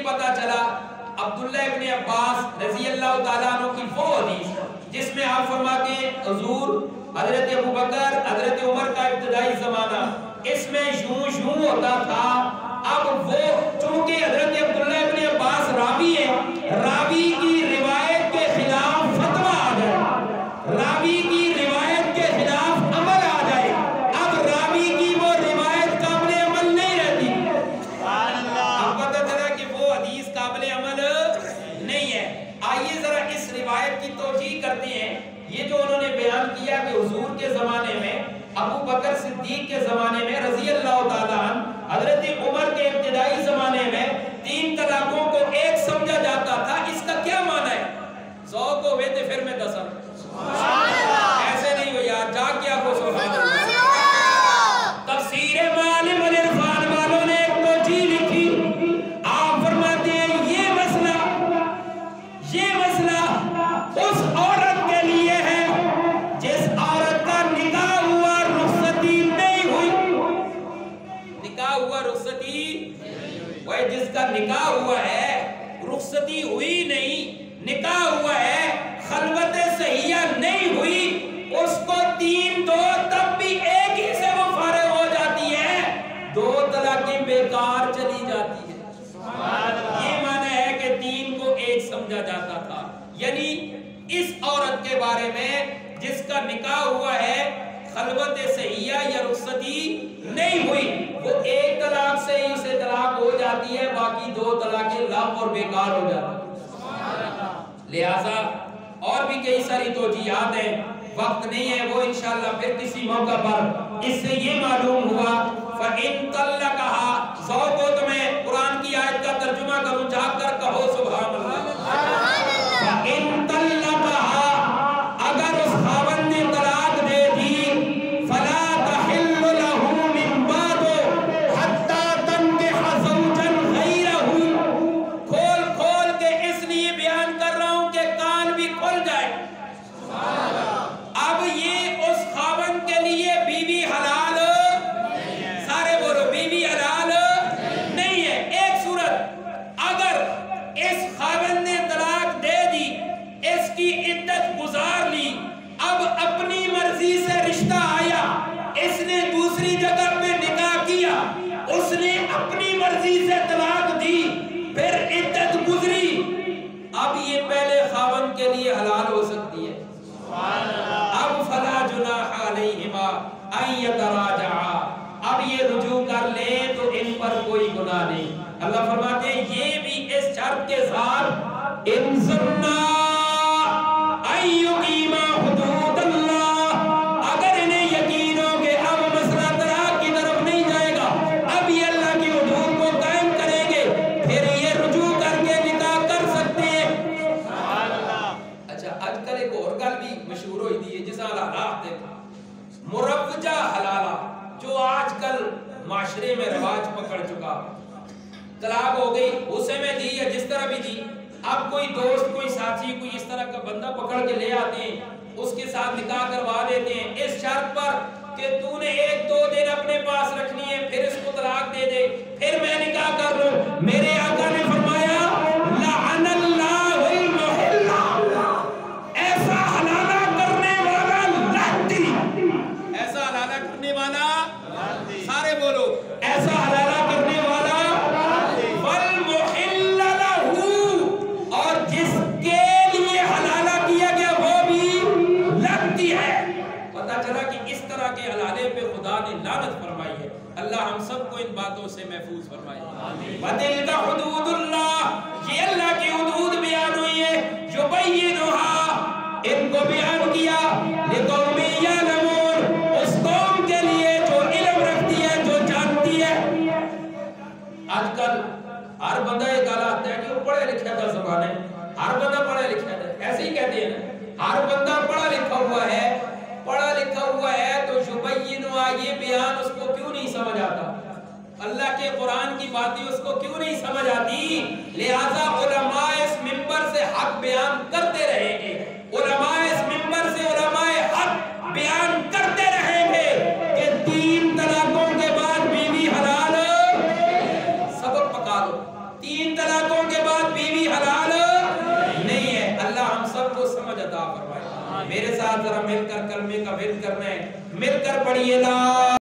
یہ پتا چلا عبداللہ ابن عباس رضی اللہ تعالیٰ عنہ کی وہ حدیث جس میں آپ فرماتے ہیں حضور حضرت ابو بکر حضرت عمر کا ابتدائی زمانہ اس میں یوں ہوتا تھا. اب وہ چونکہ حضرت عبداللہ ابن عباس راوی ہیں, راوی کی روایت کے خلاف فتویٰ آ جائے, راوی کی روایت کے خلاف عمل آ جائے, اب راوی کی وہ روایت قابل عمل نہیں رہتی. اب پتہ چلا کہ وہ حدیث قابل عمل نہیں ہے. آئیے ذرا اس روایت کی توجیہ کرتے ہیں. یہ جو انہوں نے بیان کیا کہ حضور کے زمانے میں, ابو بکر صدیق کے زمانے میں رضی اللہ تعالیٰ عنہ, حضرت عمر کے ابتدائی زمانے میں 3 طلاقوں کو ایک سمجھا جاتا تھا. اس کا کیا معنی ہے؟ ذوق ہوئے تھے پھر میں دسا ایسے نہیں ہو یار, جا کیا کو سبحان اللہ. تفسیر معالم العرفان والوں نے ایک توجیہ لکھی. آپ فرماتے ہیں یہ مسئلہ اس عورت کے لیے ہے جس عورت کا نکاح ہوا رخصتی نہیں ہوئی. نکاح ہوا رخصتی, وہ جس کا نکاح ہوا ہے رخصتی ہوئی نہیں, نکاح ہوا ہے خلوت صحیحہ نہیں ہوئی, اس کو 3 دو تب بھی ایک ہی سے وہ فارغ ہو جاتی ہے, 2 طلاقیں بیکار چلی جاتی ہے. یہ معنی ہے کہ 3 کو ایک سمجھا جاتا تھا. یعنی اس عورت کے بارے میں جس کا نکاح ہوا ہے خلوت صحیحہ یا رخصتی نہیں ہوئی, وہ 1 طلاق سے ہی اسے طلاق ہو جاتی ہے, باقی 2 طلاقیں لغو اور بیکار ہو جاتی ہیں. لہذا اور بھی کئی ساری توجیہات ہیں, وقت نہیں ہے, وہ انشاءاللہ پھر کسی موقع پر. اس سے یہ معلوم ہوا فَإِن طَلَّقَهَا, ذوق ہو تو میں قرآن کی آیت کا ترجمہ کروں, جا کر کہو سبحان اللہ. فَإِن طَلَّقَهَا, اگر اس خاوند نے طلاق دے دی, فَلَا تَحِلُّ لَهُ مِن بَعْدُ حَتَّى تَنكِحَ زَوْجًا غَيْرَهُ. کھول کے اس لیے بیان کر رہا ہوں کہ کان بھی کھل جائے. اب یہ اس خاوند کے لیے بیوی حلال, سارے بولو بیوی حلال نہیں ہے. ایک صورت, اگر اس خاوند نے طلاق دے دی, اس کی عدت گزار لی, اب اپنی مرضی سے رشتہ آیا, اس نے دوسری جگہ پہ نکاح کیا, اس نے اپنی مرضی سے طلاق دی, پھر عدت گزری, اب یہ پہلے خاوند کے لیے حلال ہو سکتی ہے. اب فلا جناح علیہما ان یتراجعا, اب یہ رجوع کر لیں تو ان پر کوئی گناہ نہیں. اللہ فرماتے ہیں یہ بھی اس شرط کے ساتھ ان ظنا ان یقیما حدود اللہ, اگر انہیں یقین ہو کہ اب مسئلہ طلاق کی طرف نہیں جائے گا, اب یہ اللہ کی حدود کو قائم کریں گے, پھر یہ رجوع کر کے نکاح کر سکتے ہیں. اچھا, آج کل ایک اور گل بھی مشہور ہوئی دی ہے جس حالات دیکھا, مروجہ حلالہ, جو آج کل معاشرے میں رواج پکڑ چکا. طلاق ہو گئی, اسے میں دی یا جس طرح بھی دی, اب کوئی دوست کوئی ساتھی کوئی اس طرح کا بندہ پکڑ کے لے آتے ہیں, اس کے ساتھ نکاح کروا دیتے ہیں اس شرط پر کہ تو نے 1-2 دن اپنے پاس رکھنی ہے, پھر اس کو طلاق دے دے, پھر میں نکاح کر لوں. میرے آقا نے فرمایا لعن اللہ المحل, ایسا حلالہ کرنے والا لعنتی, ایسا حلالہ کرنے والا, سارے بولو ایسا حلالہ کرنے والا, والمحل لہ, اور جس کے لیے حلالہ کیا گیا وہ بھی لعنتی ہے. پتہ چلا کہ اس طرح کے حلالے پہ خدا نے لعنت فرمائی ہے. اللہ ہم سب کو ان باتوں سے محفوظ فرمائے. وَتِلْكَ حُدُودُ اللَّهِ, یہ اللہ کی حدود بیان ہوئی ہے, يُبَيِّنُهَا, ان کو بیان کیا, لِقَوْمٍ يَعْلَمُونَ, اس قوم کے لیے جو علم رکھتی ہے, جو جانتی ہے. آج کل ہر بندہ یہ گل آتا ہے کہ وہ پڑھے لکھا تھا زمانے, ہر بندہ پڑھا لکھا تھا, ایسے ہی کہتے ہیں نا, ہر بندہ پڑھا لکھا ہوا ہے, پڑھا لکھا ہوا ہے, تو یبینُہا, یہ بیان اس کو کیوں نہیں سمجھ آتا, اللہ کے قرآن کی باتیں اس کو کیوں نہیں سمجھ آتی. لہذا علماء اس منبر سے حق بیان کرتے رہیں گے, علماء اس منبر سے علماء حق بیان کرتے رہیں گے کہ 3 طلاقوں کے بعد بیوی حلال, سبق پکا لو, 3 طلاقوں کے بعد بیوی حلال نہیں ہے۔ اللہ ہم سب کو سمجھ عطا فرمائے۔ میرے ساتھ ذرا مل کر کلمے کا ورد کرنا ہے، مل کر پڑھیے لا